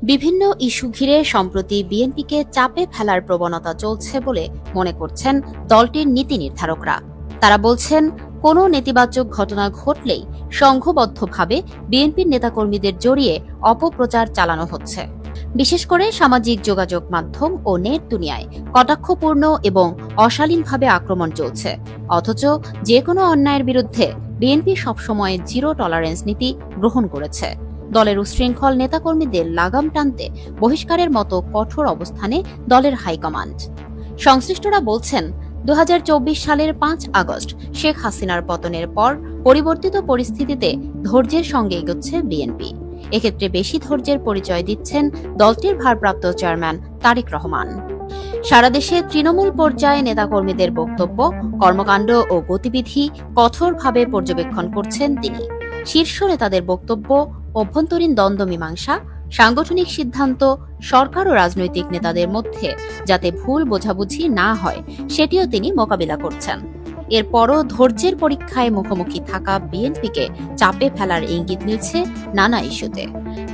বিভিন্ন ইস্যু ঘিরে সম্প্রতি বিএনপিকে চাপে ফেলার প্রবণতা চলছে বলে মনে করছেন দলটির নীতি নির্ধারকরা। তারা বলছেন, কোনো নেতিবাচক ঘটনা ঘটলেই সংঘবদ্ধভাবে বিএনপির নেতাকর্মীদের জড়িয়ে অপপ্রচার চালানো হচ্ছে। বিশেষ করে সামাজিক যোগাযোগ মাধ্যম ও নেট দুনিয়ায় কটাক্ষপূর্ণ এবং অশালীনভাবে আক্রমণ চলছে। অথচ যে কোনো অন্যায়ের বিরুদ্ধে বিএনপি সবসময় জিরো টলারেন্স নীতি গ্রহণ করেছে। দলের উশৃঙ্খল নেতাকর্মীদের লাগাম টানতে বহিষ্কারের মতো কঠোর অবস্থানে দলের হাইকমান্ড। সংশ্লিষ্টরা বলছেন, 2024 সালের 5 আগস্ট শেখ হাসিনার পতনের পর পরিবর্তিত পরিস্থিতিতে ধৈর্যের সঙ্গে এগোচ্ছে বিএনপি। এক্ষেত্রে বেশি ধৈর্যের পরিচয় দিচ্ছেন দলটির ভারপ্রাপ্ত চেয়ারম্যান তারেক রহমান। সারা দেশে তৃণমূল পর্যায়ে নেতাকর্মীদের বক্তব্য, কর্মকাণ্ড ও গতিবিধি কঠোরভাবে পর্যবেক্ষণ করছেন তিনি। শীর্ষ নেতাদের বক্তব্য, অভ্যন্তরীণ দ্বন্দ্ব মীমাংসা, সাংগঠনিক সিদ্ধান্ত, সরকার ও রাজনৈতিক নেতাদের মধ্যে যাতে ভুল বোঝাবুঝি না হয় সেটিও তিনি মোকাবিলা করছেন। এরপরও ধৈর্যের পরীক্ষায় মুখোমুখি থাকা বিএনপিকে চাপে ফেলার ইঙ্গিত মিলছে নানা ইস্যুতে।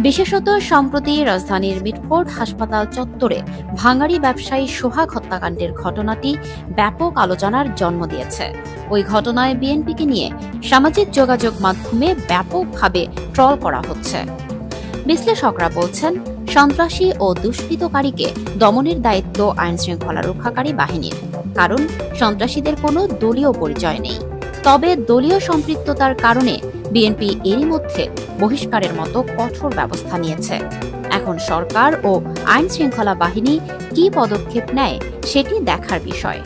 বিশেষত সম্প্রতি রাজধানীর মিটফোর্ড হাসপাতাল চত্বরে ভাঙাড়ি ব্যবসায়ী সোহাগ হত্যাকাণ্ডের ঘটনাটি ব্যাপক আলোচনার জন্ম দিয়েছে। ওই ঘটনায় বিএনপিকে নিয়ে সামাজিক যোগাযোগ মাধ্যমে ব্যাপকভাবে ট্রল করা হচ্ছে। বিশ্লেষকরা বলছেন, সন্ত্রাসী ও দুষ্কৃতকারীকে দমনের দায়িত্ব আইনশৃঙ্খলা রক্ষাকারী বাহিনীর, কারণ সন্ত্রাসীদের কোনো দলীয় পরিচয় নেই। তবে দলীয় সম্পৃক্ততার কারণে বিএনপি এরই মধ্যে বহিষ্কারের মতো কঠোর ব্যবস্থা নিয়েছে। এখন সরকার ও আইনশৃঙ্খলা বাহিনী কি পদক্ষেপ নেয় সেটি দেখার বিষয়।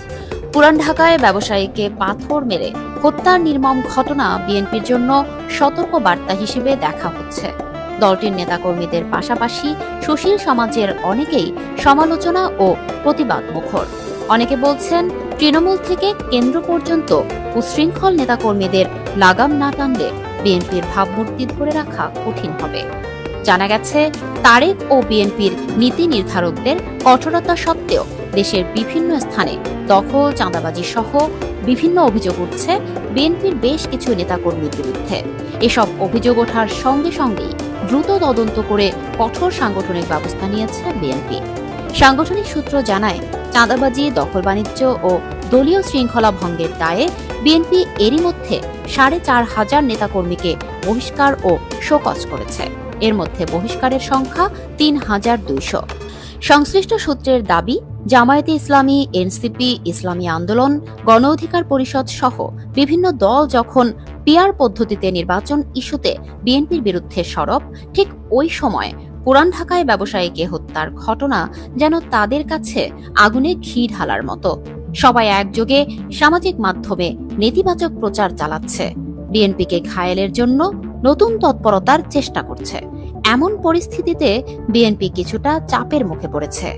পুরান ঢাকায় ব্যবসায়ীকে পাথর মেরে হত্যার নির্মম ঘটনা বিএনপির জন্য সতর্ক বার্তা হিসেবে দেখা হচ্ছে। দলটির নেতাকর্মীদের পাশাপাশি সুশীল সমাজের অনেকেই সমালোচনা ও প্রতিবাদ মুখর। অনেকে বলছেন, তৃণমূল থেকে কেন্দ্র পর্যন্ত উশৃঙ্খল নেতাকর্মীদের লাগাম না টানলে বিএনপির ভাবমূর্তি ধরে রাখা কঠিন হবে। জানা গেছে, তারেক ও বিএনপির নীতি নির্ধারকদের কঠোরতা সত্ত্বেও দেশের বিভিন্ন স্থানে দখল, চাঁদাবাজি সহ বিভিন্ন অভিযোগ উঠছে বিএনপির বেশ কিছু নেতাকর্মীর বিরুদ্ধে। এসব অভিযোগ ওঠার সঙ্গে সঙ্গেই দ্রুত তদন্ত করে কঠোর সাংগঠনিক ব্যবস্থা নিয়েছে বিএনপি। সাংগঠনিক সূত্র জানায়, চাঁদাবাজি, দখল বাণিজ্য ও দলীয় শৃঙ্খলা ভঙ্গের দায়ে বিএনপি এরই মধ্যে 4,500 নেতাকর্মীকে বহিষ্কার ও শোকজ করেছে। এর মধ্যে বহিষ্কারের সংখ্যা 3,200। সংশ্লিষ্ট সূত্রের দাবি, জামায়াতে ইসলামী, এনসিপি, ইসলামী আন্দোলন, গণ অধিকার পরিষদ সহ বিভিন্ন দল যখন পিআর পদ্ধতিতে নির্বাচন ইস্যুতে বিএনপির বিরুদ্ধে সরব, ঠিক ওই সময় পুরান ঢাকায় ব্যবসায়ীকে হত্যার ঘটনা যেন তাদের কাছে আগুনে ঘি ঢালার মতো। সবাই একযোগে সামাজিক মাধ্যমে নেতিবাচক প্রচার চালাচ্ছে, বিএনপিকে ঘায়েলের জন্য নতুন তৎপরতার চেষ্টা করছে। এমন পরিস্থিতিতে বিএনপি কিছুটা চাপের মুখে পড়েছে।